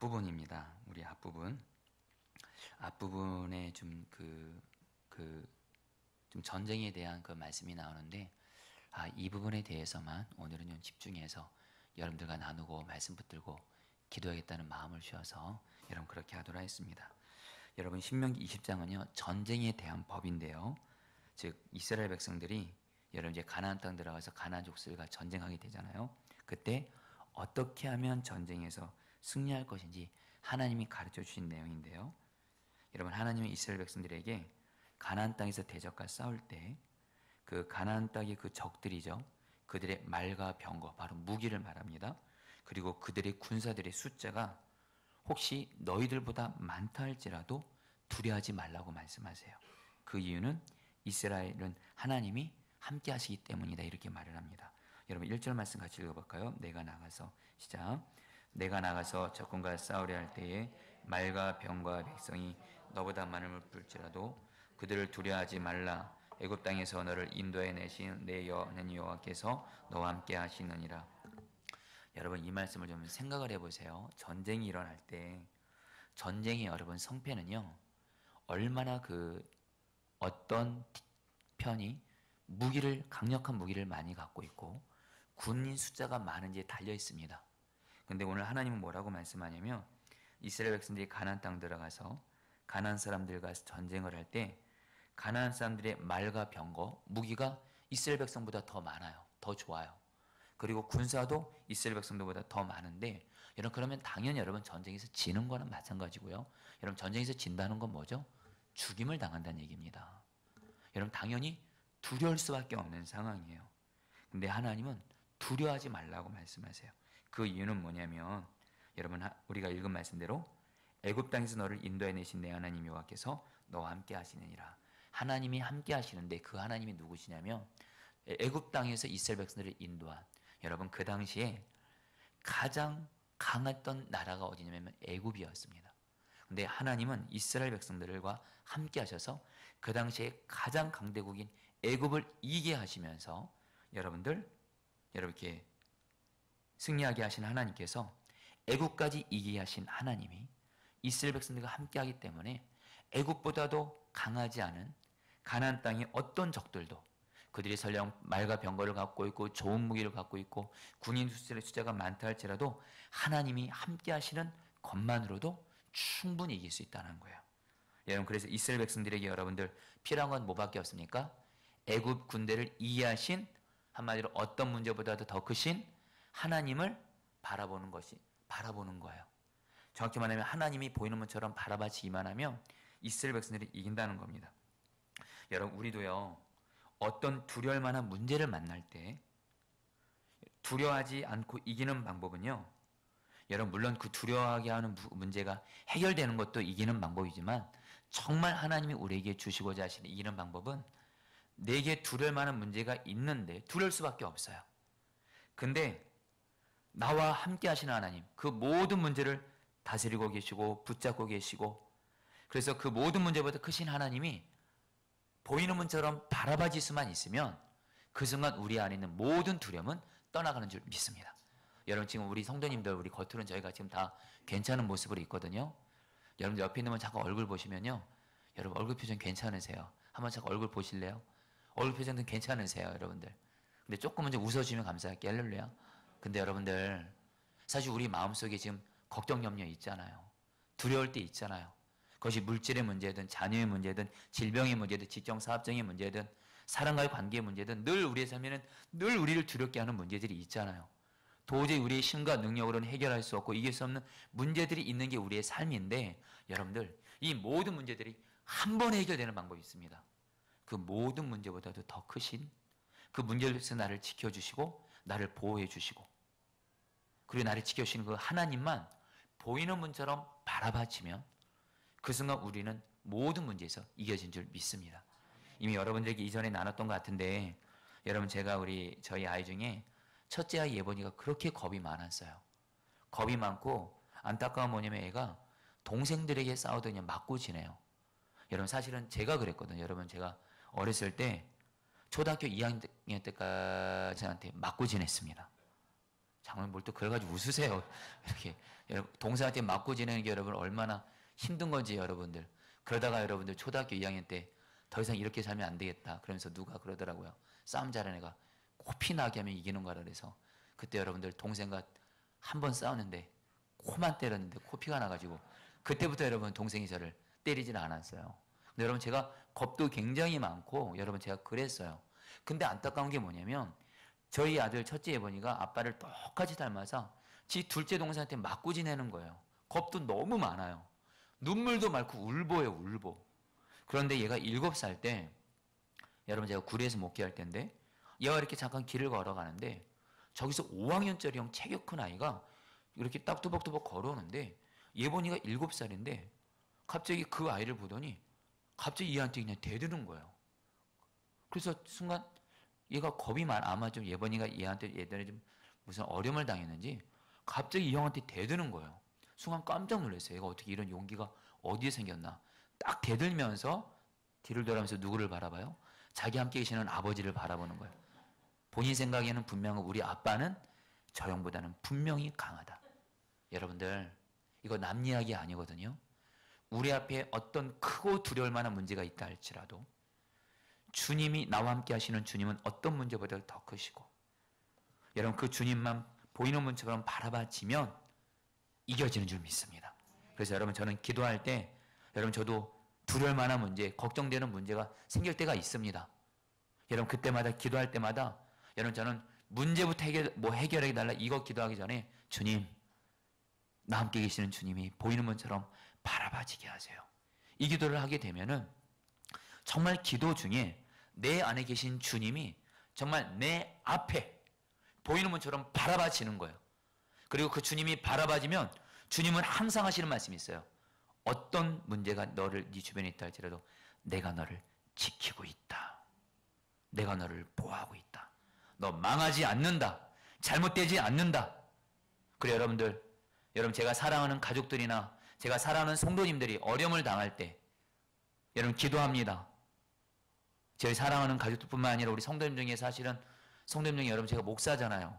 앞부분입니다. 우리 앞부분. 앞부분에 좀 전쟁에 대한 그 말씀이 나오는데, 이 부분에 대해서만 오늘은 좀 집중해서 여러분들과 나누고 말씀 붙들고 기도하겠다는 마음을 주어서 여러분 그렇게 하도록 하겠습니다. 여러분 신명기 20장은요, 전쟁에 대한 법인데요. 즉, 이스라엘 백성들이 여러분 이제 가나안 땅 들어가서 가나안 족속들과 전쟁하게 되잖아요. 그때 어떻게 하면 전쟁에서 승리할 것인지 하나님이 가르쳐 주신 내용인데요. 여러분, 하나님은 이스라엘 백성들에게 가나안 땅에서 대적과 싸울 때 그 가나안 땅의 그 적들이죠. 그들의 말과 병거, 바로 무기를 말합니다. 그리고 그들의 군사들의 숫자가 혹시 너희들보다 많다 할지라도 두려워하지 말라고 말씀하세요. 그 이유는 이스라엘은 하나님이 함께 하시기 때문이다, 이렇게 말을 합니다. 여러분 1절 말씀 같이 읽어볼까요? 내가 나가서, 시작. 내가 나가서 적군과 싸우려 할 때에 말과 병과 백성이 너보다 많음을 풀지라도 그들을 두려워하지 말라. 애굽 땅에서 너를 인도해 내신 내 하나님 여호와께서 너와 함께 하시느니라. 여러분, 이 말씀을 좀 생각을 해보세요. 전쟁이 일어날 때, 전쟁의 여러분 성패는요, 얼마나 어떤 편이 강력한 무기를 많이 갖고 있고 군인 숫자가 많은지에 달려 있습니다. 근데 오늘 하나님은 뭐라고 말씀하냐면, 이스라엘 백성들이 가나안 땅 들어가서 가나안 사람들과 전쟁을 할 때 가나안 사람들의 말과 병거, 무기가 이스라엘 백성보다 더 많아요. 더 좋아요. 그리고 군사도 이스라엘 백성들보다 더 많은데, 여러분 그러면 당연히 여러분 전쟁에서 지는 거는 마찬가지고요. 여러분 전쟁에서 진다는 건 뭐죠? 죽임을 당한다는 얘기입니다. 여러분 당연히 두려울 수밖에 없는 상황이에요. 근데 하나님은 두려워하지 말라고 말씀하세요. 그 이유는 뭐냐면, 여러분 우리가 읽은 말씀대로 애굽 땅에서 너를 인도해 내신 내 하나님 여호와께서 너와 함께 하시느니라. 하나님이 함께 하시는데 그 하나님이 누구시냐면, 애굽 땅에서 이스라엘 백성들을 인도한, 여러분 그 당시에 가장 강했던 나라가 어디냐면 애굽이었습니다. 근데 하나님은 이스라엘 백성들과 함께 하셔서 그 당시에 가장 강대국인 애굽을 이기게 하시면서 여러분 이렇게 승리하게 하신 하나님께서 애굽까지 이기게 하신 하나님이 이스라엘 백성들과 함께 하기 때문에 애굽보다도 강하지 않은 가나안 땅의 어떤 적들도, 그들이 설령 말과 병거를 갖고 있고 좋은 무기를 갖고 있고 군인 숫자가 많다 할지라도 하나님이 함께 하시는 것만으로도 충분히 이길 수 있다는 거예요. 여러분, 그래서 이스라엘 백성들에게 여러분들 필요한 건 뭐밖에 없습니까? 애굽 군대를 이해하신, 한마디로 어떤 문제보다도 더 크신 하나님을 바라보는 거예요. 정확히 말하면 하나님이 보이는 것처럼 바라봐지기만 하면 이스라엘 백성들이 이긴다는 겁니다. 여러분, 우리도요, 어떤 두려울 만한 문제를 만날 때 두려워하지 않고 이기는 방법은요, 여러분 물론 그 두려워하게 하는 문제가 해결되는 것도 이기는 방법이지만, 정말 하나님이 우리에게 주시고자 하시는 이기는 방법은, 내게 두려울 만한 문제가 있는데 두려울 수밖에 없어요. 근데 나와 함께 하시는 하나님, 그 모든 문제를 다스리고 계시고 붙잡고 계시고, 그래서 그 모든 문제보다 크신 하나님이 보이는 문처럼 바라봐질 수만 있으면 그 순간 우리 안에 있는 모든 두려움은 떠나가는 줄 믿습니다. 여러분, 지금 우리 성도님들, 우리 겉으로는 저희가 지금 다 괜찮은 모습으로 있거든요. 여러분들 옆에 있는 분 잠깐 얼굴 보시면요, 여러분 얼굴 표정 괜찮으세요? 한번 잠깐 얼굴 보실래요? 얼굴 표정도 괜찮으세요, 여러분들? 근데 조금은 좀 웃어주면 감사할게요. 할렐루야. 근데 여러분들, 사실 우리 마음속에 지금 걱정, 염려 있잖아요. 두려울 때 있잖아요. 그것이 물질의 문제든 자녀의 문제든 질병의 문제든 직장 사업장의 문제든 사람과의 관계의 문제든 늘 우리의 삶에는 늘 우리를 두렵게 하는 문제들이 있잖아요. 도저히 우리의 힘과 능력으로는 해결할 수 없고 이길 수 없는 문제들이 있는 게 우리의 삶인데, 여러분들 이 모든 문제들이 한 번에 해결되는 방법이 있습니다. 그 모든 문제보다도 더 크신, 그 문제에서 나를 지켜주시고 나를 보호해 주시고, 그리고 나를 지켜주시는 그 하나님만 보이는 문처럼 바라봐지면 그 순간 우리는 모든 문제에서 이겨진 줄 믿습니다. 이미 여러분들에게 이전에 나눴던 것 같은데, 여러분 제가 저희 아이 중에 첫째 아이 예본이가 그렇게 겁이 많았어요. 겁이 많고 안타까운 뭐냐면 애가 동생들에게 싸우더니 맞고 지내요. 여러분 사실은 제가 그랬거든요. 여러분 제가 어렸을 때 초등학교 2학년 때까지 저한테 맞고 지냈습니다. 장로님 뭘 또 그걸 가지고 웃으세요. 이렇게 여러분, 동생한테 맞고 지내는 게 여러분 얼마나 힘든 건지 여러분들. 그러다가 여러분들 초등학교 2학년 때 더 이상 이렇게 살면 안 되겠다 그러면서 누가 그러더라고요. 싸움 잘하는 애가 코피 나게 하면 이기는 거라 그래서 그때 여러분들 동생과 한 번 싸웠는데 코만 때렸는데 코피가 나가지고 그때부터 여러분 동생이 저를 때리지는 않았어요. 근데 여러분 제가 겁도 굉장히 많고 여러분 제가 그랬어요. 근데 안타까운 게 뭐냐면 저희 아들 첫째 예본이가 아빠를 똑같이 닮아서 지 둘째 동생한테 맞고 지내는 거예요. 겁도 너무 많아요. 눈물도 많고 울보예요, 울보. 그런데 얘가 7살 때 여러분 제가 구리에서 목회할 때인데 얘가 이렇게 잠깐 길을 걸어가는데 저기서 5학년짜리 형 체격 큰 아이가 이렇게 딱 투벅투벅 걸어오는데 예본이가 7살인데 갑자기 그 아이를 보더니 갑자기 얘한테 그냥 대드는 거예요. 그래서 순간 얘가 겁이 많아. 아마 좀 예본이가 얘한테 예전에 좀 무슨 어려움을 당했는지 갑자기 이 형한테 대드는 거예요. 순간 깜짝 놀랐어요. 얘가 어떻게 이런 용기가 어디에 생겼나. 딱 대들면서 뒤를 돌아보면서 누구를 바라봐요? 자기 함께 계시는 아버지를 바라보는 거예요. 본인 생각에는 분명 우리 아빠는 저 형보다는 분명히 강하다. 여러분들 이거 남 이야기 아니거든요. 우리 앞에 어떤 크고 두려울 만한 문제가 있다 할지라도 주님이 나와 함께 하시는 주님은 어떤 문제보다 더 크시고 여러분 그 주님만 보이는 문처럼 바라봐지면 이겨지는 줄 믿습니다. 그래서 여러분 저는 기도할 때 여러분 저도 두려울 만한 문제, 걱정되는 문제가 생길 때가 있습니다. 여러분 그때마다 기도할 때마다 여러분 저는 문제부터 해결해 달라 이거 기도하기 전에 주님 나 함께 계시는 주님이 보이는 문처럼 바라봐지게 하세요. 이 기도를 하게 되면은 정말 기도 중에 내 안에 계신 주님이 정말 내 앞에 보이는 문처럼 바라봐지는 거예요. 그리고 그 주님이 바라봐지면 주님은 항상 하시는 말씀이 있어요. 어떤 문제가 너를 네 주변에 있다 할지라도 내가 너를 지키고 있다. 내가 너를 보호하고 있다. 너 망하지 않는다. 잘못되지 않는다. 그래 여러분 제가 사랑하는 가족들이나 제가 사랑하는 성도님들이 어려움을 당할 때 여러분 기도합니다. 저희 사랑하는 가족들뿐만 아니라 우리 성도님 중에 사실은 성도님 중에 여러분 제가 목사잖아요.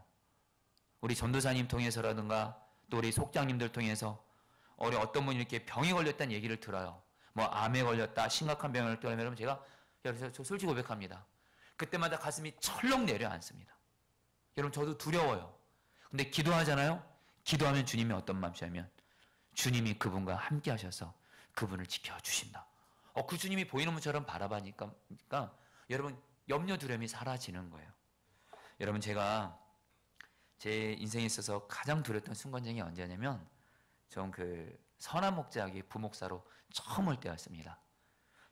우리 전도사님 통해서라든가 또 우리 속장님들 통해서 어떤 분이 이렇게 병이 걸렸다는 얘기를 들어요. 뭐 암에 걸렸다, 심각한 병을 걸렸다 여러분 제가 여기서 저 솔직히 고백합니다. 그때마다 가슴이 철렁 내려앉습니다. 여러분 저도 두려워요. 근데 기도하잖아요. 기도하면 주님이 어떤 마음이냐면 주님이 그분과 함께 하셔서 그분을 지켜주신다. 그 주님이 보이는 분처럼 바라봐니까 여러분 염려 두려움이 사라지는 거예요. 여러분 제가 제 인생에 있어서 가장 두렸던 순간적이 언제냐면 전 그 선한 목자에게 부목사로 처음 올 때였습니다.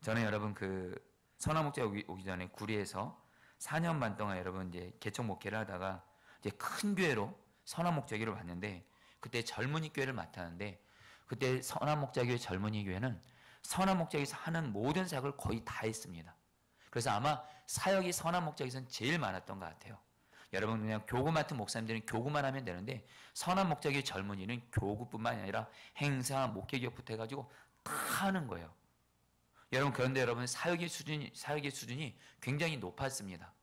저는 여러분 그 선한 목자 오기 전에 구리에서 4년 반 동안 여러분 이제 개척 목회를 하다가 이제 큰 교회로 선한 목자교회를 왔는데 그때 젊은이 교회를 맡았는데 그때 선한 목자교회 젊은이 교회는 선한 목자에서 하는 모든 사역을 거의 다 했습니다. 그래서 아마 사역이 선한 목자에서는 제일 많았던 것 같아요. 여러분 그냥 교구 맡은 목사님들은 교구만 하면 되는데 선한 목자교회 젊은이는 교구뿐만 아니라 행사, 목회기업부터 해가지고 다 하는 거예요. 여러분 그런데 여러분 사역의 수준이 굉장히 높았습니다.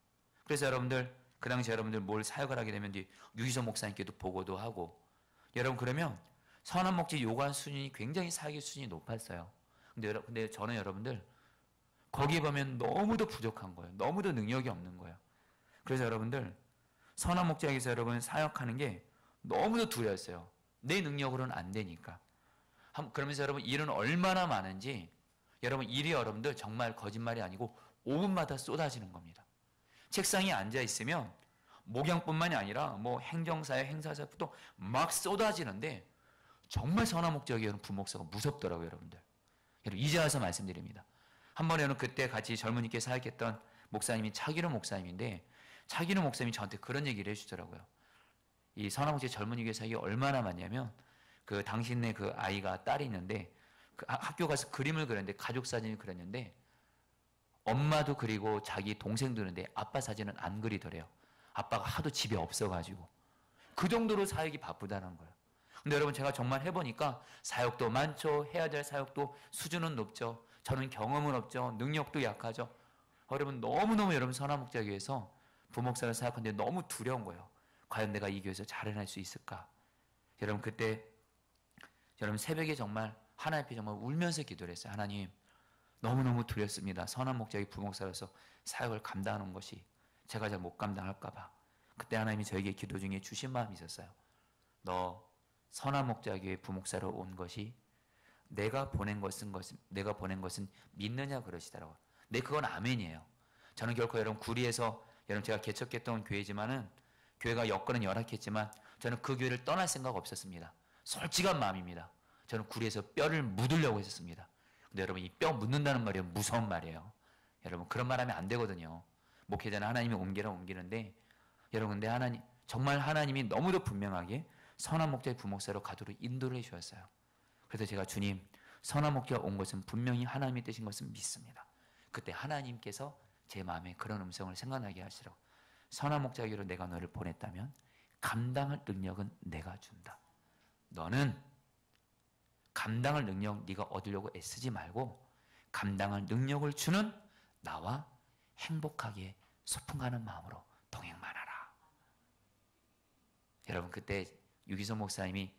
그래서 여러분들 그 당시 여러분들 뭘 사역을 하게 되면 유희선 목사님께도 보고도 하고 여러분 그러면 선한 목자 요구하는 수준이 굉장히 사역의 수준이 높았어요. 근데 저는 여러분들 거기에 보면 너무도 부족한 거예요. 너무도 능력이 없는 거예요. 그래서 여러분들 선한 목자에게서 여러분 사역하는 게 너무도 두려웠어요. 내 능력으로는 안 되니까. 그러면서 여러분 일은 얼마나 많은지 여러분 일이 여러분들 정말 거짓말이 아니고 5분마다 쏟아지는 겁니다. 책상에 앉아 있으면 목양뿐만이 아니라 뭐 행정사역, 행사사역부터 막 쏟아지는데 정말 선한 목자에게 부목사가 무섭더라고요, 여러분들. 여러분 이제 와서 말씀드립니다. 한 번에는 그때 같이 젊은이께 사역했던 목사님이 차기로 목사님인데 차기로 목사님이 저한테 그런 얘기를 해주더라고요. 이 선한 목자 젊은이 교회 사역이 얼마나 많냐면 그 당신네 그 아이가 딸이 있는데 그 학교 가서 그림을 그렸는데 가족 사진을 그렸는데 엄마도 그리고 자기 동생도 그렸는데 아빠 사진은 안 그리더래요. 아빠가 하도 집에 없어가지고 그 정도로 사역이 바쁘다는 거예요. 근데 여러분 제가 정말 해보니까 사역도 많죠. 해야 될 사역도 수준은 높죠. 저는 경험은 없죠. 능력도 약하죠. 여러분 너무너무 여러분 선한 목자교회에서 부목사를 사역하는데 너무 두려운 거예요. 과연 내가 이 교회에서 잘 해낼 수 있을까? 여러분 그때 여러분 새벽에 정말 하나님 앞에 정말 울면서 기도를 했어요. 하나님 너무너무 두렵습니다. 선한 목자의 부목사로서 사역을 감당하는 것이 제가 잘 못 감당할까 봐. 그때 하나님이 저에게 기도 중에 주신 마음이 있었어요. 너 선한 목자교회 부목사로 온 것이 내가 보낸 것은 믿느냐 그러시더라고요. 네, 그건 아멘이에요. 저는 결코 여러분 구리에서 여러분 제가 개척했던 교회지만은 교회가 여건은 열악했지만 저는 그 교회를 떠날 생각 없었습니다. 솔직한 마음입니다. 저는 구리에서 뼈를 묻으려고 했었습니다. 근데 여러분 이 뼈 묻는다는 말이 무서운 말이에요. 여러분 그런 말 하면 안 되거든요. 목회자는 하나님이 옮기는데 여러분 근데 정말 하나님이 너무도 분명하게 선한 목자의 부목사로 가도록 인도를 해 주었어요. 그래서 제가 주님 선한 목자가 온 것은 분명히 하나님이 뜻인 것을 믿습니다. 그때 하나님께서 제 마음에 그런 음성을 생각나게 하시라고. 선한 목자에게로 내가 너를 보냈다면 감당할 능력은 내가 준다. 너는 감당할 능력 네가 얻으려고 애쓰지 말고 감당할 능력을 주는 나와 행복하게 소풍 가는 마음으로 동행만 하라. 여러분 그때 유기성 목사님이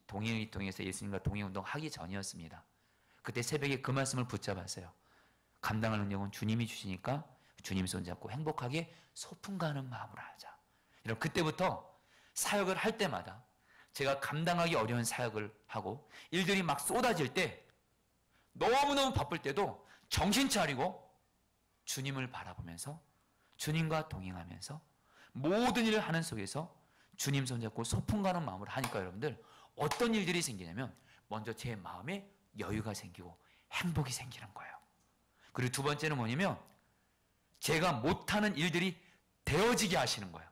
동행을 통해서 예수님과 동행운동 하기 전이었습니다. 그때 새벽에 그 말씀을 붙잡았어요. 감당할 능력은 주님이 주시니까 주님 손잡고 행복하게 소풍 가는 마음으로 하자. 여러분 그때부터 사역을 할 때마다 제가 감당하기 어려운 사역을 하고 일들이 막 쏟아질 때 너무너무 바쁠 때도 정신 차리고 주님을 바라보면서 주님과 동행하면서 모든 일을 하는 속에서 주님 손잡고 소풍 가는 마음으로 하니까 여러분들 어떤 일들이 생기냐면 먼저 제 마음에 여유가 생기고 행복이 생기는 거예요. 그리고 두 번째는 뭐냐면 제가 못하는 일들이 되어지게 하시는 거예요.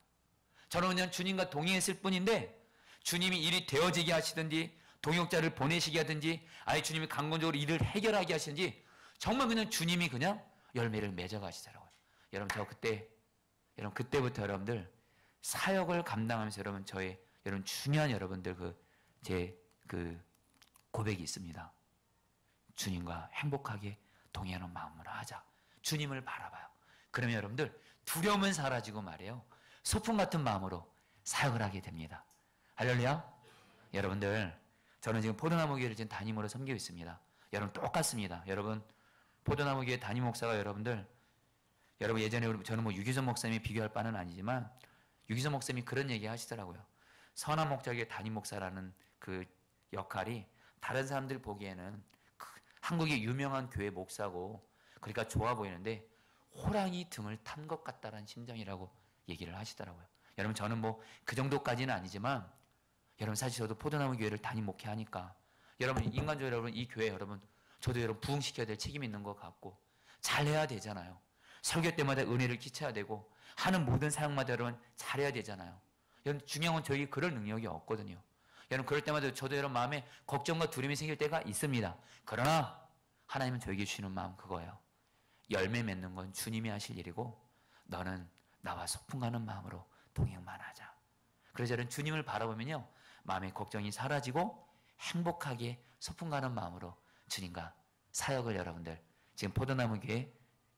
저는 그냥 주님과 동행했을 뿐인데 주님이 일이 되어지게 하시든지 동역자를 보내시게 하든지 아예 주님이 강권적으로 일을 해결하게 하시든지 정말 그냥 주님이 그냥 열매를 맺어가시더라고요. 여러분 그때부터 여러분들 사역을 감당하면서 여러분 중요한 여러분들 제 고백이 있습니다. 주님과 행복하게 동행하는 마음으로 하자. 주님을 바라봐요. 그러면 여러분들 두려움은 사라지고 말이에요. 소풍 같은 마음으로 사역을 하게 됩니다. 할렐루야. 여러분들 저는 지금 포도나무 교회를 지금 담임으로 섬기고 있습니다. 여러분 똑같습니다. 여러분 포도나무 교회 담임 목사가 여러분 예전에 저는 유기성 목사님이 비교할 바는 아니지만 유기성 목사님이 그런 얘기 하시더라고요. 선한 목자교회 담임 목사라는 그 역할이 다른 사람들 보기에는 한국의 유명한 교회 목사고 그러니까 좋아 보이는데 호랑이 등을 탄 것 같다라는 심정이라고 얘기를 하시더라고요. 여러분 저는 그 정도까지는 아니지만 여러분 사실 저도 포도나무 교회를 담임 목회하니까 여러분 인간적으로 여러분 이 교회 여러분 저도 여러분 부흥시켜야 될 책임이 있는 것 같고 잘해야 되잖아요. 설교 때마다 은혜를 끼쳐야 되고 하는 모든 사역마다 여러분 잘해야 되잖아요. 여러분 중요한 건 저에게 그럴 능력이 없거든요. 여러분 그럴 때마다 저도 여러분 마음에 걱정과 두려움이 생길 때가 있습니다. 그러나 하나님은 저에게 주시는 마음 그거예요. 열매 맺는 건 주님이 하실 일이고 너는 나와 소풍 가는 마음으로 동행만 하자. 그래서 저는 주님을 바라보면요 마음의 걱정이 사라지고 행복하게 소풍 가는 마음으로 주님과 사역을 여러분들 지금 포도나무 교회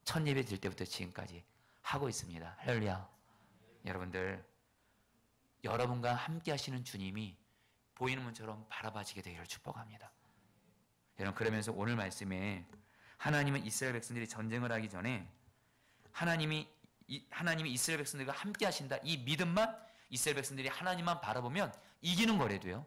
첫 예배 드릴 때부터 지금까지 하고 있습니다. 할렐루야. 여러분들 여러분과 함께 하시는 주님이 보이는 문처럼 바라봐지게 되기를 축복합니다. 여러분 그러면서 오늘 말씀에 하나님은 이스라엘 백성들이 전쟁을 하기 전에 하나님이 이스라엘 백성들과 함께 하신다 이 믿음만 이스라엘 백성들이 하나님만 바라보면 이기는 거래도요.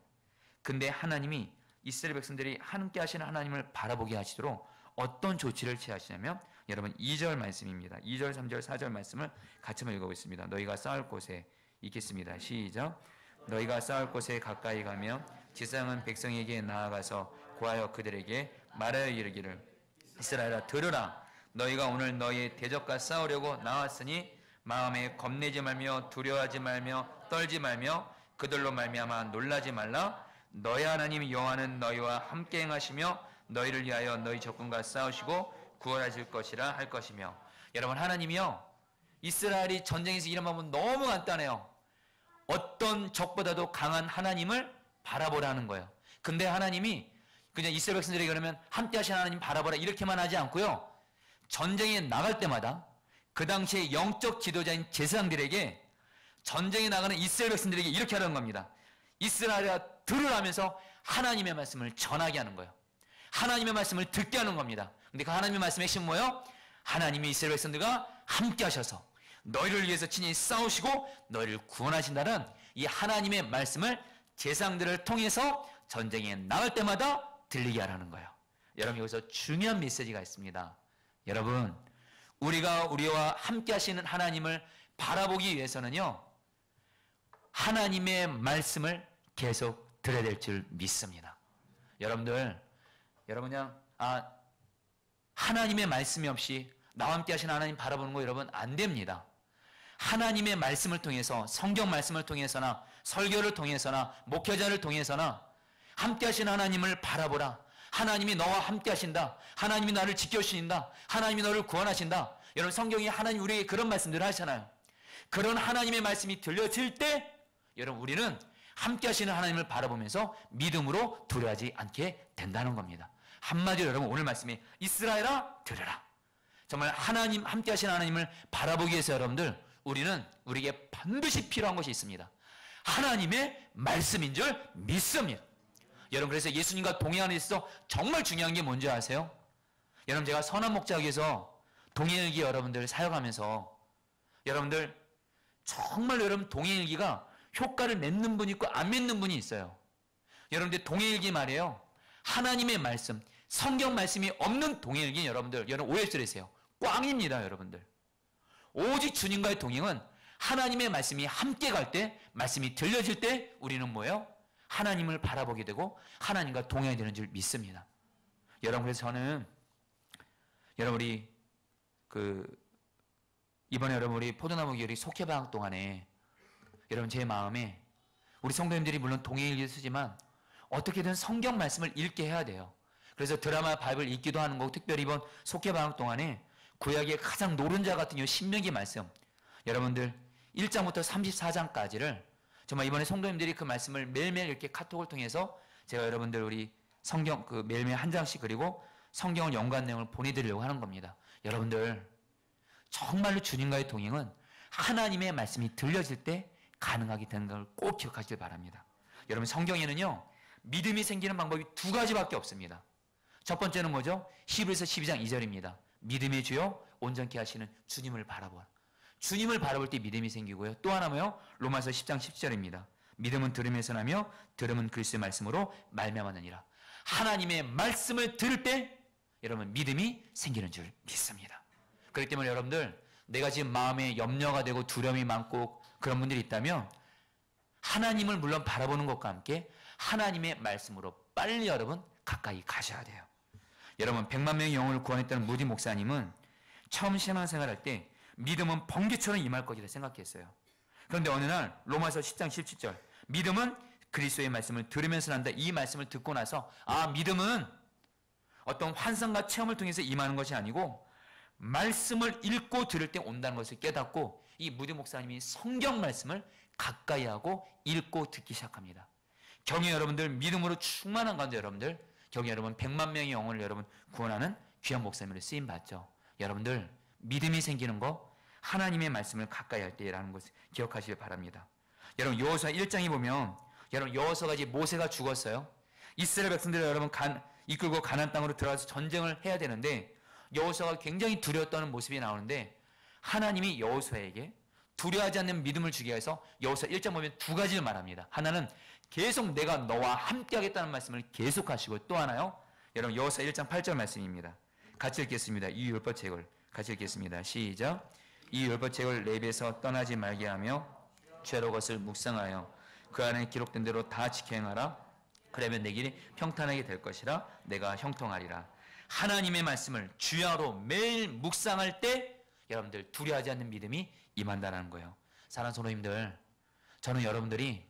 근데 하나님이 이스라엘 백성들이 함께 하시는 하나님을 바라보게 하시도록 어떤 조치를 취하시냐면 여러분 2절 말씀입니다. 2절, 3절, 4절 말씀을 같이 한번 읽어보겠습니다. 너희가 싸울 곳에 있겠습니다. 시작. 너희가 싸울 곳에 가까이 가며 지상은 백성에게 나아가서 구하여 그들에게 말하여 이르기를 이스라엘아 들으라. 너희가 오늘 너희의 대적과 싸우려고 나왔으니 마음에 겁내지 말며 두려워하지 말며 떨지 말며 그들로 말미암아 놀라지 말라. 너희 하나님 여호와는 너희와 함께 행하시며 너희를 위하여 너희 적군과 싸우시고 구원하실 것이라 할 것이며. 여러분 하나님이요 이스라엘이 전쟁에서 이런 마음은 너무 간단해요. 어떤 적보다도 강한 하나님을 바라보라는 거예요. 근데 하나님이 그냥 이스라엘 백성들에게 그러면 함께 하신 하나님 바라보라 이렇게만 하지 않고요. 전쟁에 나갈 때마다 그 당시에 영적 지도자인 제사장들에게 전쟁에 나가는 이스라엘 백성들에게 이렇게 하는 겁니다. 이스라엘아 들으라면서 하나님의 말씀을 전하게 하는 거예요. 하나님의 말씀을 듣게 하는 겁니다. 근데 그 하나님의 말씀의 핵심은 뭐예요? 하나님이 이스라엘 백성들과 함께 하셔서 너희를 위해서 친히 싸우시고 너희를 구원하신다는 이 하나님의 말씀을 제사장들을 통해서 전쟁에 나갈 때마다 들리게 하라는 거예요. 여러분, 여기서 중요한 메시지가 있습니다. 여러분, 우리와 함께 하시는 하나님을 바라보기 위해서는요, 하나님의 말씀을 계속 들어야 될 줄 믿습니다. 여러분 그냥 하나님의 말씀이 없이 나와 함께 하시는 하나님 바라보는 거 여러분 안 됩니다. 하나님의 말씀을 통해서, 성경 말씀을 통해서나 설교를 통해서나 목회자를 통해서나 함께 하시는 하나님을 바라보라. 하나님이 너와 함께 하신다. 하나님이 나를 지켜주신다. 하나님이 너를 구원하신다. 여러분, 성경이 하나님 우리에게 그런 말씀들을 하잖아요. 그런 하나님의 말씀이 들려질 때 여러분, 우리는 함께 하시는 하나님을 바라보면서 믿음으로 두려워하지 않게 된다는 겁니다. 한마디로 여러분, 오늘 말씀이 이스라엘아 들으라. 정말 하나님, 함께 하시는 하나님을 바라보기 위해서 여러분들, 우리에게 반드시 필요한 것이 있습니다. 하나님의 말씀인 줄 믿습니다. 여러분, 그래서 예수님과 동행하는 데 있어서 정말 중요한 게 뭔지 아세요? 여러분, 제가 선한 목자에서 동행일기 여러분들 사역하면서 여러분들 정말 여러분 동행일기가 효과를 맺는 분이 있고 안 맺는 분이 있어요. 여러분들 동행일기 말이에요. 하나님의 말씀, 성경 말씀이 없는 동행일기 여러분 오해스레세요. 꽝입니다, 여러분들. 오직 주님과의 동행은 하나님의 말씀이 함께 갈 때, 말씀이 들려질 때 우리는 뭐예요? 하나님을 바라보게 되고 하나님과 동행이 되는 줄 믿습니다. 여러분, 그래서 저는 여러분 이번에 여러분 우리 포도나무 기울이 속회방학 동안에 여러분 제 마음에 우리 성도님들이 물론 동행일기를 쓰지만 어떻게든 성경 말씀을 읽게 해야 돼요. 그래서 드라마 바이블 읽기도 하는 거고, 특별히 이번 속회방학 동안에 구약의 가장 노른자 같은 이 신명기 말씀 여러분들 1장부터 34장까지를 정말 이번에 성도님들이 그 말씀을 매일매일 이렇게 카톡을 통해서 제가 여러분들 우리 성경 매일매일 한 장씩 그리고 성경을 연구한 내용을 보내드리려고 하는 겁니다. 여러분들 정말로 주님과의 동행은 하나님의 말씀이 들려질 때 가능하게 되는 걸 꼭 기억하시길 바랍니다. 여러분, 성경에는요 믿음이 생기는 방법이 두 가지밖에 없습니다. 첫 번째는 뭐죠? 히브리서 12장 2절입니다. 믿음의 주요 온전케 하시는 주님을 바라보라. 주님을 바라볼 때 믿음이 생기고요. 또 하나 뭐요? 로마서 10장 10절입니다. 믿음은 들음에서 나며 들음은 그리스도의 말씀으로 말미암았느니라. 하나님의 말씀을 들을 때 여러분 믿음이 생기는 줄 믿습니다. 그렇기 때문에 여러분들, 내가 지금 마음에 염려가 되고 두려움이 많고 그런 분들이 있다면 하나님을 물론 바라보는 것과 함께 하나님의 말씀으로 빨리 여러분 가까이 가셔야 돼요. 여러분, 100만 명의 영혼을 구원했다는 무디 목사님은 처음 신앙생활할 때 믿음은 번개처럼 임할 것이라 생각했어요. 그런데 어느 날 로마서 10장 17절 믿음은 그리스도의 말씀을 들으면서 난다. 이 말씀을 듣고 나서 믿음은 어떤 환상과 체험을 통해서 임하는 것이 아니고 말씀을 읽고 들을 때 온다는 것을 깨닫고 이 무디 목사님이 성경 말씀을 가까이 하고 읽고 듣기 시작합니다. 경외 여러분들, 믿음으로 충만한 가운데 여러분들, 경외 여러분 100만 명의 영혼을 여러분 구원하는 귀한 목사님으로 쓰임 받죠. 여러분들 믿음이 생기는 거 하나님의 말씀을 가까이 할 때라는 것을 기억하시길 바랍니다. 여러분, 여호수아 1장에 보면 여러분 여호수아가 이제 모세가 죽었어요. 이스라엘 백성들을 여러분 이끌고 가나안 땅으로 들어가서 전쟁을 해야 되는데 여호수아가 굉장히 두려웠다는 모습이 나오는데 하나님이 여호수아에게 두려워하지 않는 믿음을 주게 해서 여호수아 1장 보면 두 가지를 말합니다. 하나는 계속 내가 너와 함께 하겠다는 말씀을 계속하시고, 또 하나요, 여러분 여호수아 1장 8절 말씀입니다. 같이 읽겠습니다. 이 율법책을 같이 읽겠습니다. 시작. 이 율법책을 내 입에서 떠나지 말게 하며 죄로 것을 묵상하여 그 안에 기록된 대로 다 지켜 행하라. 그러면 내 길이 평탄하게 될 것이라. 내가 형통하리라. 하나님의 말씀을 주야로 매일 묵상할 때 여러분들 두려워하지 않는 믿음이 임한다는 거예요. 사랑하는 성도님들, 저는 여러분들이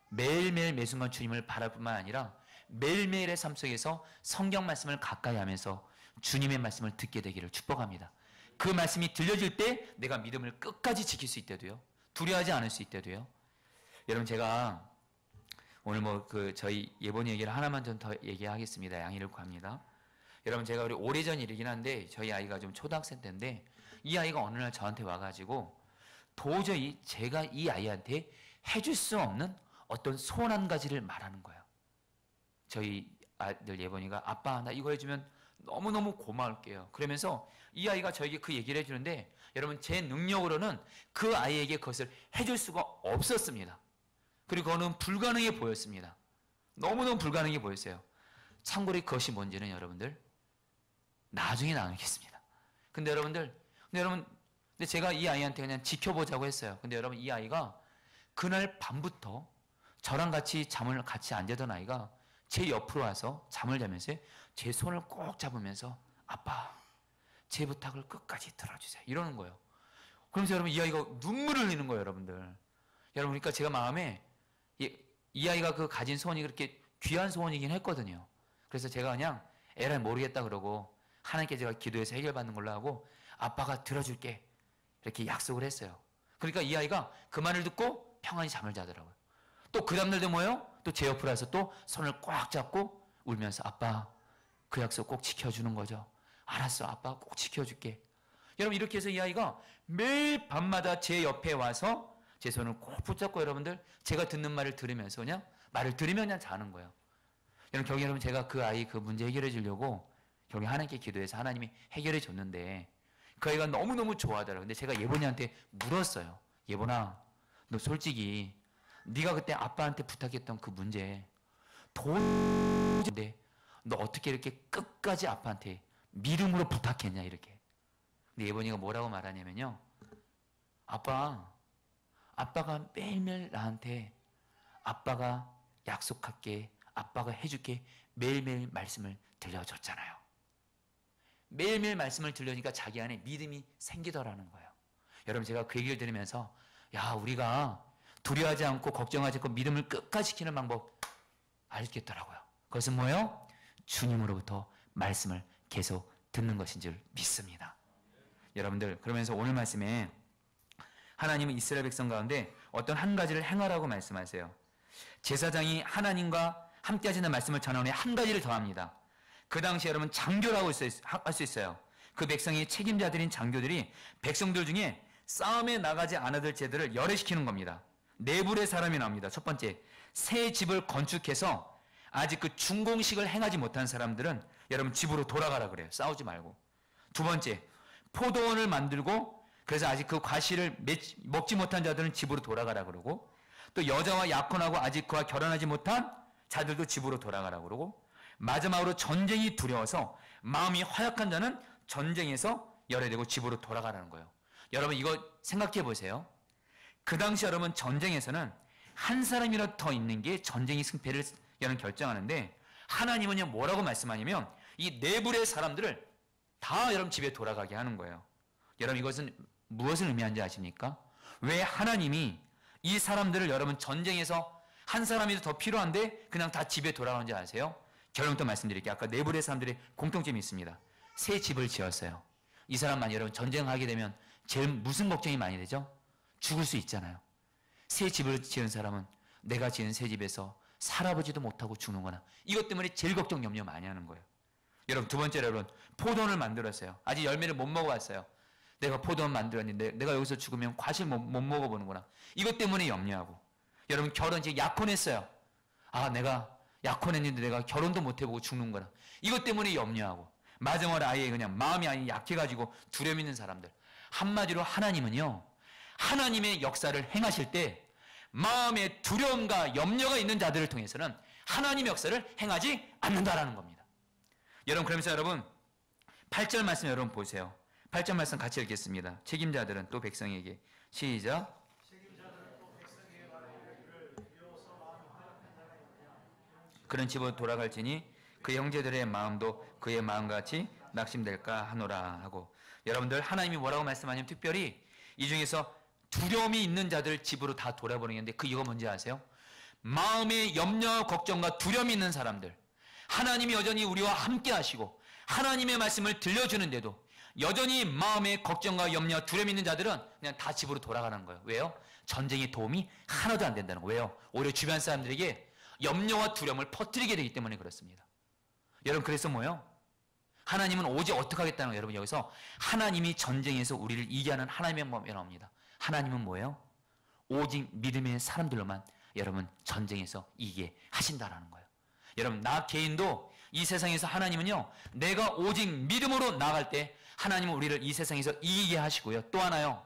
매일매일 매순간 주님을 바랄 뿐만 아니라 매일매일의 삶 속에서 성경 말씀을 가까이 하면서 주님의 말씀을 듣게 되기를 축복합니다. 그 말씀이 들려질 때 내가 믿음을 끝까지 지킬 수 있대도요, 두려워하지 않을 수 있대도요. 여러분, 제가 오늘 저희 예본 얘기를 하나만 좀 더 얘기하겠습니다. 양해를 구합니다. 여러분, 제가 우리 오래전 일이긴 한데 저희 아이가 좀 초등학생 때인데 이 아이가 어느 날 저한테 와가지고 도저히 제가 이 아이한테 해줄 수 없는 어떤 소원 한 가지를 말하는 거예요. 저희 아들 예본이가 아빠 나 이거 해주면 너무너무 고마울게요. 그러면서 이 아이가 저에게 그 얘기를 해주는데 여러분 제 능력으로는 그 아이에게 그것을 해줄 수가 없었습니다. 그리고 그거는 불가능해 보였습니다. 너무너무 불가능해 보였어요. 참고로 그것이 뭔지는 여러분들 나중에 나누겠습니다. 근데 제가 이 아이한테 그냥 지켜보자고 했어요. 근데 여러분 이 아이가 그날 밤부터 저랑 같이 잠을 같이 안 자던 아이가 제 옆으로 와서 잠을 자면서 제 손을 꼭 잡으면서 아빠 제 부탁을 끝까지 들어주세요 이러는 거예요. 그러면서 여러분 이 아이가 눈물을 흘리는 거예요. 여러분들 여러분 그러니까 제가 마음에 이 아이가 그 가진 소원이 그렇게 귀한 소원이긴 했거든요. 그래서 제가 그냥 에라이 모르겠다 그러고 하나님께 제가 기도해서 해결받는 걸로 하고 아빠가 들어줄게 이렇게 약속을 했어요. 그러니까 이 아이가 그 말을 듣고 평안히 잠을 자더라고요. 또 그 다음날도 뭐예요? 또 제 옆으로 와서 또 손을 꽉 잡고 울면서 아빠 그 약속 꼭 지켜주는 거죠. 알았어 아빠 꼭 지켜줄게. 여러분 이렇게 해서 이 아이가 매일 밤마다 제 옆에 와서 제 손을 꼭 붙잡고 여러분들 제가 듣는 말을 들으면서 그냥 말을 들으면 그냥 자는 거예요. 여러분 결국 여러분 제가 그 아이 그 문제 해결해 주려고 결국 하나님께 기도해서 하나님이 해결해 줬는데 그 아이가 너무너무 좋아하더라고요. 근데 제가 예본이한테 물었어요. 예본아 너 솔직히 네가 그때 아빠한테 부탁했던 그 문제 도저히 너 어떻게 이렇게 끝까지 아빠한테 믿음으로 부탁했냐 이렇게. 근데 예본이가 뭐라고 말하냐면요. 아빠가 매일매일 나한테 아빠가 약속할게 아빠가 해줄게 매일매일 말씀을 들려줬잖아요. 매일매일 말씀을 들려주니까 자기 안에 믿음이 생기더라는 거예요. 여러분 제가 그 얘기를 들으면서 야 우리가 두려워하지 않고 걱정하지 않고 믿음을 끝까지 지키는 방법 알겠더라고요. 그것은 뭐예요? 주님으로부터 말씀을 계속 듣는 것인 줄 믿습니다. 여러분들 그러면서 오늘 말씀에 하나님은 이스라엘 백성 가운데 어떤 한 가지를 행하라고 말씀하세요. 제사장이 하나님과 함께 하시는 말씀을 전하는 후에 한 가지를 더합니다. 그 당시 여러분 장교라고 할 수 있어요. 그 백성의 책임자들인 장교들이 백성들 중에 싸움에 나가지 않아들 제들을 열애시키는 겁니다. 네 불의 사람이 나옵니다. 첫 번째, 새 집을 건축해서 아직 그 준공식을 행하지 못한 사람들은 여러분 집으로 돌아가라 그래요. 싸우지 말고. 두 번째, 포도원을 만들고 그래서 아직 그 과실을 먹지 못한 자들은 집으로 돌아가라 그러고 또 여자와 약혼하고 아직 그와 결혼하지 못한 자들도 집으로 돌아가라 그러고 마지막으로 전쟁이 두려워서 마음이 허약한 자는 전쟁에서 열애되고 집으로 돌아가라는 거예요. 여러분 이거 생각해 보세요. 그 당시 여러분 전쟁에서는 한 사람이라도 더 있는 게 전쟁의 승패를 여러분 결정하는데 하나님은요 뭐라고 말씀하냐면 이 네 불의 사람들을 다 여러분 집에 돌아가게 하는 거예요. 여러분 이것은 무엇을 의미하는지 아십니까? 왜 하나님이 이 사람들을 여러분 전쟁에서 한 사람이라도 더 필요한데 그냥 다 집에 돌아가는지 아세요? 결론부터 말씀드릴게요. 아까 네 불의 사람들의 공통점이 있습니다. 새 집을 지었어요. 이 사람만 여러분 전쟁하게 되면 제일 무슨 걱정이 많이 되죠? 죽을 수 있잖아요. 새 집을 지은 사람은 내가 지은 새 집에서 살아보지도 못하고 죽는거나 이것 때문에 제일 걱정 염려 많이 하는 거예요. 여러분 두 번째로 여러분 포도원을 만들었어요. 아직 열매를 못 먹어봤어요. 내가 포도원 만들었는데 내가 여기서 죽으면 과실 못 먹어보는구나. 이것 때문에 염려하고 여러분 결혼 이제 약혼했어요. 아 내가 약혼했는데 내가 결혼도 못 해보고 죽는구나. 이것 때문에 염려하고 마지막으로 아예 그냥 마음이 아예 약해가지고 두려움 있는 사람들. 한마디로 하나님은요. 하나님의 역사를 행하실 때 마음에 두려움과 염려가 있는 자들을 통해서는 하나님의 역사를 행하지 않는다라는 겁니다. 여러분 그러면서 여러분 8절 말씀 여러분 보세요. 8절 말씀 같이 읽겠습니다. 책임자들은 또 백성에게 시작. 그런 집으로 돌아갈지니 그 형제들의 마음도 그의 마음같이 낙심될까 하노라 하고 여러분들 하나님이 뭐라고 말씀하냐면 특별히 이 중에서 두려움이 있는 자들 집으로 다 돌아보내는데 그 이유가 뭔지 아세요? 마음에 염려, 걱정과 두려움이 있는 사람들 하나님이 여전히 우리와 함께 하시고 하나님의 말씀을 들려주는데도 여전히 마음에 걱정과 염려, 두려움이 있는 자들은 그냥 다 집으로 돌아가는 거예요. 왜요? 전쟁의 도움이 하나도 안 된다는 거예요. 왜요? 오히려 주변 사람들에게 염려와 두려움을 퍼뜨리게 되기 때문에 그렇습니다. 여러분 그래서 뭐예요? 하나님은 오직 어떻게 하겠다는 거예요? 여러분 여기서 하나님이 전쟁에서 우리를 이기하는 하나님의 법이 나옵니다. 하나님은 뭐예요? 오직 믿음의 사람들로만 여러분 전쟁에서 이기게 하신다라는 거예요. 여러분 나 개인도 이 세상에서 하나님은요, 내가 오직 믿음으로 나아갈 때 하나님은 우리를 이 세상에서 이기게 하시고요. 또 하나요,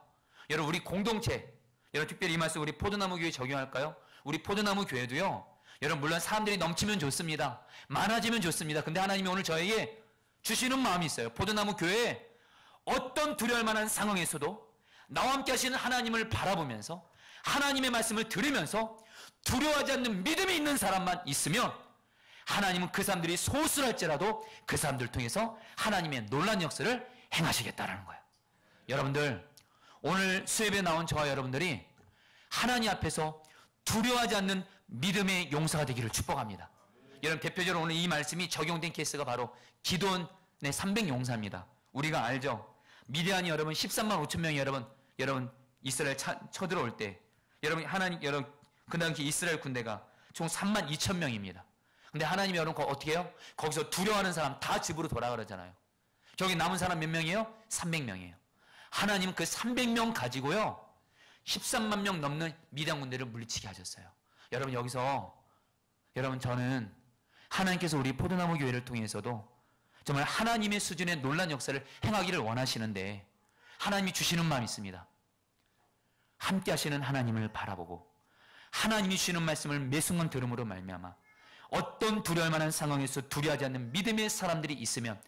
여러분 우리 공동체, 여러분 특별히 이 말씀 우리 포도나무 교회 적용할까요? 우리 포도나무 교회도요, 여러분 물론 사람들이 넘치면 좋습니다. 많아지면 좋습니다. 근데 하나님이 오늘 저에게 주시는 마음이 있어요. 포도나무 교회에 어떤 두려울 만한 상황에서도 나와 함께 하시는 하나님을 바라보면서 하나님의 말씀을 들으면서 두려워하지 않는 믿음이 있는 사람만 있으면 하나님은 그 사람들이 소수랄지라도 그 사람들을 통해서 하나님의 놀라운 역사를 행하시겠다라는 거예요. 여러분들 오늘 수업에 나온 저와 여러분들이 하나님 앞에서 두려워하지 않는 믿음의 용사가 되기를 축복합니다. 여러분 대표적으로 오늘 이 말씀이 적용된 케이스가 바로 기드온의 300용사입니다. 우리가 알죠? 미디안이 여러분 13만 5천 명이 여러분 이스라엘 쳐들어올 때 여러분 그 당시 이스라엘 군대가 총 3만 2천 명입니다. 근데 하나님이 여러분 어떻게 해요? 거기서 두려워하는 사람 다 집으로 돌아가 그러잖아요. 저기 남은 사람 몇 명이에요? 300명이에요. 하나님은 그 300명 가지고요 13만 명 넘는 미디안 군대를 물리치게 하셨어요. 여러분 여기서 여러분 저는 하나님께서 우리 포도나무 교회를 통해서도 정말 하나님의 수준의 놀라운 역사를 행하기를 원하시는데 하나님이 주시는 마음이 있습니다. 함께 하시는 하나님을 바라보고 하나님이 주시는 말씀을 매 순간 들음으로 말미암아 어떤 두려울 만한 상황에서 두려워하지 않는 믿음의 사람들이 있으면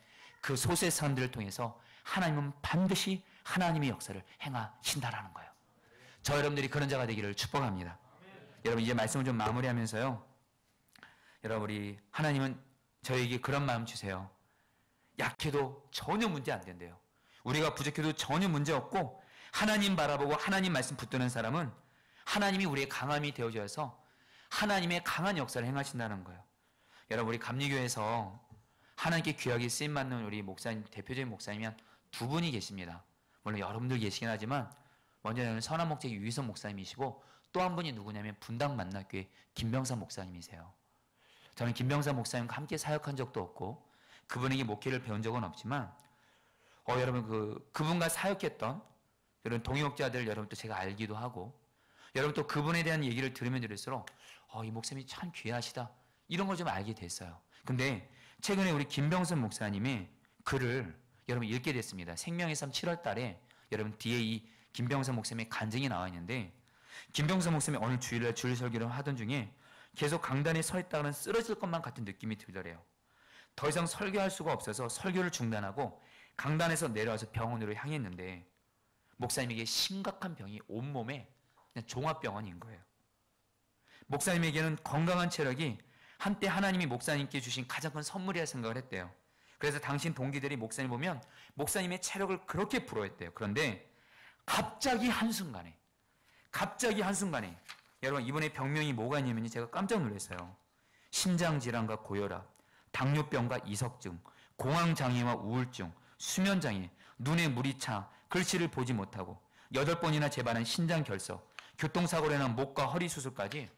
그 소수의 사람들을 통해서 하나님은 반드시 하나님의 역사를 행하신다라는 거예요. 저 여러분들이 그런 자가 되기를 축복합니다. 여러분 이제 말씀을 좀 마무리하면서요, 여러분 우리 하나님은 저에게 그런 마음 주세요. 약해도 전혀 문제 안 된대요. 우리가 부족해도 전혀 문제 없고 하나님 바라보고 하나님 말씀 붙드는 사람은 하나님이 우리의 강함이 되어져서 하나님의 강한 역사를 행하신다는 거예요. 여러분 우리 감리교회에서 하나님께 귀하게 쓰임받는 우리 목사님, 대표적인 목사님이 한 두 분이 계십니다. 물론 여러분들 계시긴 하지만 먼저는 선한 목적의 유희선 목사님이시고 또 한 분이 누구냐면 분당 만나교회 김병사 목사님이세요. 저는 김병사 목사님과 함께 사역한 적도 없고 그분에게 목회를 배운 적은 없지만 여러분 그분과 사역했던 그런 동역자들 여러분 또 제가 알기도 하고 여러분 또 그분에 대한 얘기를 들으면 들을수록 이 목사님이 참 귀하시다 이런 걸 좀 알게 됐어요. 근데 최근에 우리 김병선 목사님이 글을 여러분 읽게 됐습니다. 생명의 삶 7월 달에 여러분 뒤에 이 김병선 목사님의 간증이 나와 있는데 김병선 목사님이 어느 주일날 주일 설교를 하던 중에 계속 강단에 서 있다가는 쓰러질 것만 같은 느낌이 들더래요. 더 이상 설교할 수가 없어서 설교를 중단하고 강단에서 내려와서 병원으로 향했는데 목사님에게 심각한 병이 온몸에 그냥 종합병원인 거예요. 목사님에게는 건강한 체력이 한때 하나님이 목사님께 주신 가장 큰 선물이라 생각을 했대요. 그래서 당신 동기들이 목사님 보면 목사님의 체력을 그렇게 부러워했대요. 그런데 갑자기 한순간에 여러분 이번에 병명이 뭐가 있냐면 제가 깜짝 놀랐어요. 심장질환과 고혈압, 당뇨병과 이석증, 공황장애와 우울증, 수면장애, 눈에 물이 차, 글씨를 보지 못하고 8번이나 재발한 신장결석, 교통사고로 인한 목과 허리 수술까지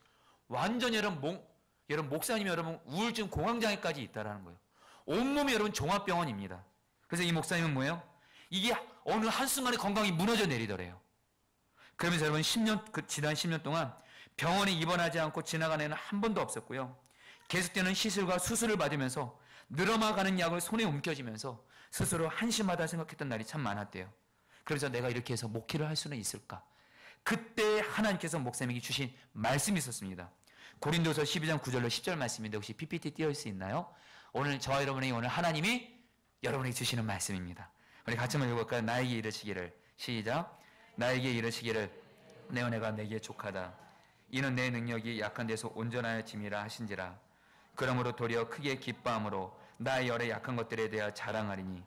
완전히 여러분 목사님이 여러분 우울증, 공황장애까지 있다라는 거예요. 온몸이 여러분 종합병원입니다. 그래서 이 목사님은 뭐예요? 이게 어느 한순간에 건강이 무너져 내리더래요. 그러면서 여러분 지난 10년 동안 병원에 입원하지 않고 지나간 애는 한 번도 없었고요. 계속되는 시술과 수술을 받으면서 늘어나가는 약을 손에 움켜쥐면서 스스로 한심하다 생각했던 날이 참 많았대요. 그래서 내가 이렇게 해서 목회를 할 수는 있을까? 그때 하나님께서 목사님에게 주신 말씀이 있었습니다. 고린도서 12장 9절로 10절 말씀인데 혹시 PPT 띄울 수 있나요? 오늘 저와 여러분에게 오늘 하나님이 여러분에게 주시는 말씀입니다. 우리 같이 한번 읽어볼까요? 나에게 이르시기를 시작. 나에게 이르시기를 내 은혜가 내게 족하다. 이는 내 능력이 약한 데서 온전하여 짐이라 하신지라. 그러므로 도리어 크게 기뻐함으로 나의 여러 약한 것들에 대하여 자랑하리니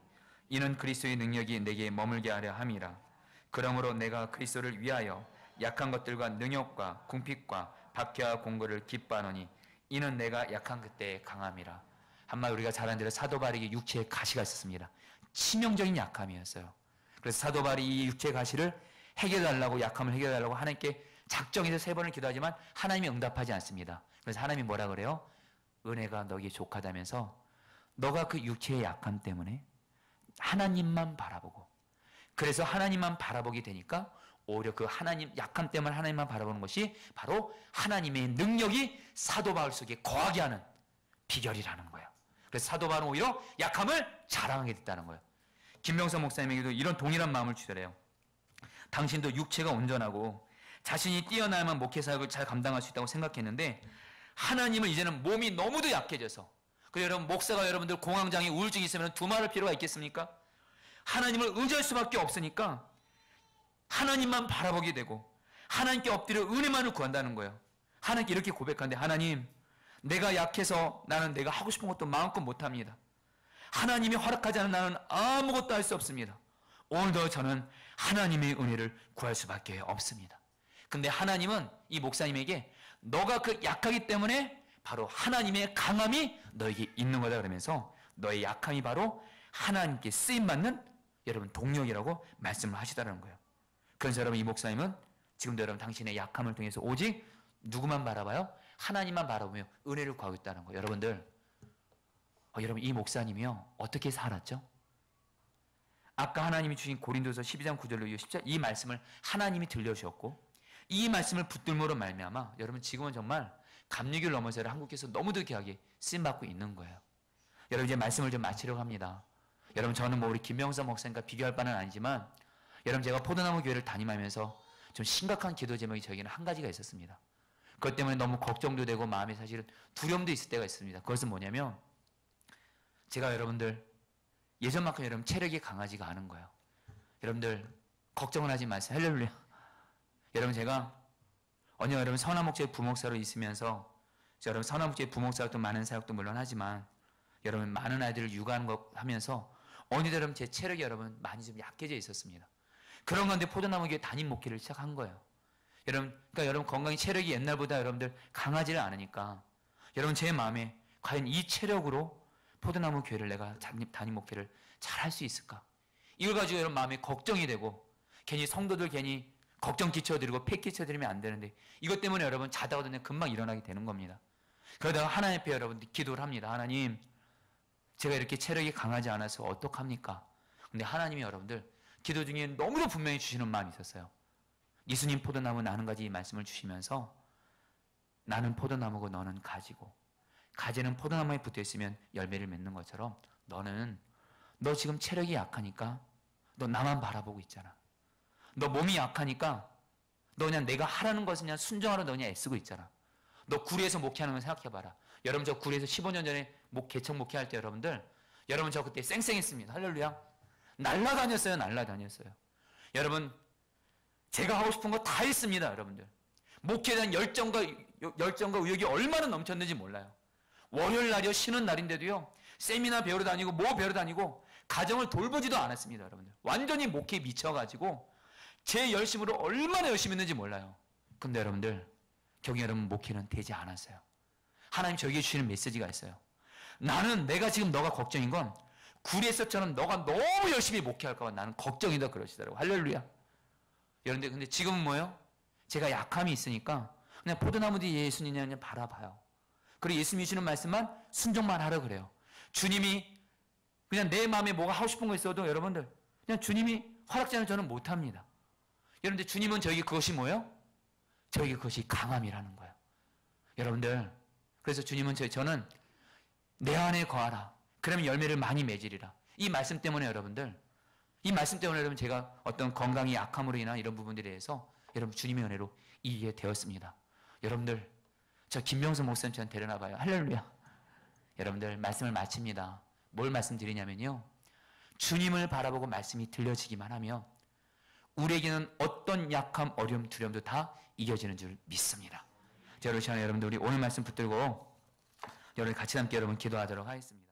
이는 그리스도의 능력이 내게 머물게 하려 함이라. 그러므로 내가 그리스도를 위하여 약한 것들과 능욕과 궁핍과 박해와 공고를 기뻐하노니 이는 내가 약한 그때의 강함이라. 한마디 우리가 잘 아는 대로 사도 바울에게 육체의 가시가 있었습니다. 치명적인 약함이었어요. 그래서 사도 바울이 이 육체의 가시를 해결해달라고, 약함을 해결해달라고 하나님께 작정해서 3번을 기도하지만 하나님이 응답하지 않습니다. 그래서 하나님이 뭐라 그래요? 은혜가 너에게 족하다면서 너가 그 육체의 약함 때문에 하나님만 바라보고, 그래서 하나님만 바라보게 되니까 오히려 그 하나님 약함 때문에 하나님만 바라보는 것이 바로 하나님의 능력이 사도 바울 속에 거하게 하는 비결이라는 거예요. 그래서 사도 바울은 오히려 약함을 자랑하게 됐다는 거예요. 김병선 목사님에게도 이런 동일한 마음을 주더래요. 당신도 육체가 온전하고 자신이 뛰어나야만 목회 사역을 잘 감당할 수 있다고 생각했는데 하나님을 이제는 몸이 너무도 약해져서 그래서 여러분 목사가 여러분들 공황장애 우울증이 있으면 두말할 필요가 있겠습니까? 하나님을 의지할 수밖에 없으니까 하나님만 바라보게 되고 하나님께 엎드려 은혜만을 구한다는 거예요. 하나님께 이렇게 고백하는데 하나님 내가 약해서 나는 내가 하고 싶은 것도 마음껏 못합니다. 하나님이 허락하지 않은 나는 아무것도 할 수 없습니다. 오늘도 저는 하나님의 은혜를 구할 수밖에 없습니다. 근데 하나님은 이 목사님에게 너가 그 약하기 때문에 바로 하나님의 강함이 너에게 있는 거다 그러면서 너의 약함이 바로 하나님께 쓰임받는 여러분 동력이라고 말씀을 하시다는 거예요. 그래서 여러분 이 목사님은 지금도 여러분 당신의 약함을 통해서 오직 누구만 바라봐요? 하나님만 바라보며 은혜를 구하고 있다는 거예요. 여러분들 여러분 이 목사님이요 어떻게 살았죠? 아까 하나님이 주신 고린도서 12장 9절로 10절 이 말씀을 하나님이 들려주셨고 이 말씀을 붙들므로 말미암아 여러분 지금은 정말 감리교를 넘어서 한국에서 너무도 귀하게 쓰임받고 있는 거예요. 여러분 이제 말씀을 좀 마치려고 합니다. 여러분 저는 뭐 우리 김명선 목사님과 비교할 바는 아니지만 여러분 제가 포도나무 교회를 담임하면서 좀 심각한 기도 제목이 저에게는 한 가지가 있었습니다. 그것 때문에 너무 걱정도 되고 마음에 사실은 두려움도 있을 때가 있습니다. 그것은 뭐냐면 제가 여러분들 예전만큼 여러분 체력이 강하지가 않은 거예요. 여러분들 걱정은 하지 마세요. 할렐루야. 여러분 제가 언제 여러분 선화목재 부목사로 있으면서 여러분 선화목재 부목사도 많은 사역도 물론 하지만 여러분 많은 아이들을 육아하는 거 하면서 어느덧 여러분 제 체력이 여러분 많이 좀 약해져 있었습니다. 그런 건데 포도나무교회 담임 목회를 시작한 거예요. 여러분 그러니까 여러분 건강히 체력이 옛날보다 여러분들 강하지를 않으니까 여러분 제 마음에 과연 이 체력으로 포도나무 교회를 내가 담임 목회를 잘 할 수 있을까? 이걸 가지고 여러분 마음에 걱정이 되고 괜히 성도들 괜히 걱정 끼쳐드리고 폐 끼쳐드리면 안 되는데 이것 때문에 여러분 자다가도 그냥 금방 일어나게 되는 겁니다. 그러다가 하나님 앞에 여러분 기도를 합니다. 하나님 제가 이렇게 체력이 강하지 않아서 어떡합니까? 근데 하나님이 여러분들 기도 중에 너무도 분명히 주시는 마음이 있었어요. 예수님 포도나무 나는 가지 이 말씀을 주시면서 나는 포도나무고 너는 가지고 가지는 포도나무에 붙어있으면 열매를 맺는 것처럼 너 지금 체력이 약하니까 너 나만 바라보고 있잖아. 너 몸이 약하니까 너 그냥 내가 하라는 것을 그냥 순종하러 너 그냥 애쓰고 있잖아. 너 구리에서 목회하는 거 생각해봐라. 여러분 저 구리에서 15년 전에 개척 목회할 때 여러분 저 그때 쌩쌩했습니다. 할렐루야. 날라다녔어요. 여러분 제가 하고 싶은 거 다 했습니다. 여러분들 목회에 대한 열정과 의욕이 얼마나 넘쳤는지 몰라요. 월요일 날이요 쉬는 날인데도요 세미나 배우러 다니고 뭐 배우러 다니고 가정을 돌보지도 않았습니다. 여러분들 완전히 목회에 미쳐가지고 제 열심으로 얼마나 열심히 했는지 몰라요. 근데 여러분들 결국 여러분 목회는 되지 않았어요. 하나님 저에게 주시는 메시지가 있어요. 내가 지금 너가 걱정인 건 구리에서처럼 너가 너무 열심히 목회할까 봐 나는 걱정이다 그러시더라고요. 할렐루야. 여러분들 근데 지금은 뭐예요? 제가 약함이 있으니까 그냥 포도나무 뒤에 예수님을 그냥 바라봐요. 그리고 예수님이 주시는 말씀만 순종만 하라 그래요. 주님이 그냥 내 마음에 뭐가 하고 싶은 거 있어도 여러분들 그냥 주님이 허락지 않으면 저는 못합니다. 여러분들 주님은 저에게 그것이 뭐예요? 저에게 그것이 강함이라는 거예요. 여러분들 그래서 주님은 저는 내 안에 거하라. 그러면 열매를 많이 맺으리라. 이 말씀 때문에 여러분 제가 어떤 건강이 약함으로 인한 이런 부분들에 대해서 여러분 주님의 은혜로 이기게 되었습니다. 여러분들 저 김명수 목사님 저한테 데려나 봐요. 할렐루야. 여러분들 말씀을 마칩니다. 뭘 말씀드리냐면요. 주님을 바라보고 말씀이 들려지기만 하면 우리에게는 어떤 약함, 어려움, 두려움도 다 이겨지는 줄 믿습니다. 자, 여러분 우리 오늘 말씀 붙들고 여러분 같이 함께 여러분 기도하도록 하겠습니다.